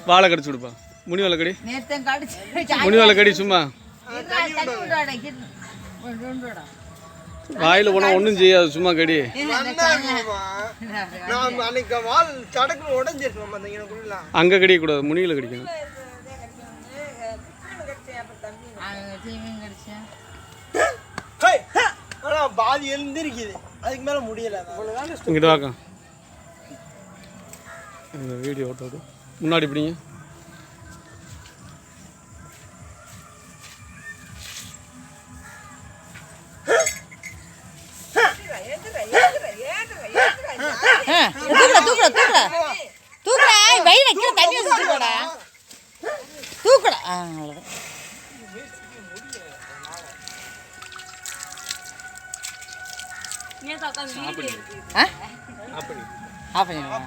வாழை கடிச்சு கொடுப்பா. முனி வாழை கடி. முனி வாழை கடி சும்மா. வாயில போனா ஒன்றும் செய்யாது, சும்மா கடி. அங்க கடிக்க கூடாது, முனியில கடிக்கணும். பாதி எழுந்திருக்குது, அதுக்கு மேல முடியல. இங்கிட்ட வாக்கம் வீடியோ ஓட்டோடு முன்னாடி பிடிங்க. ஆஃப் பண்ணிடுவா.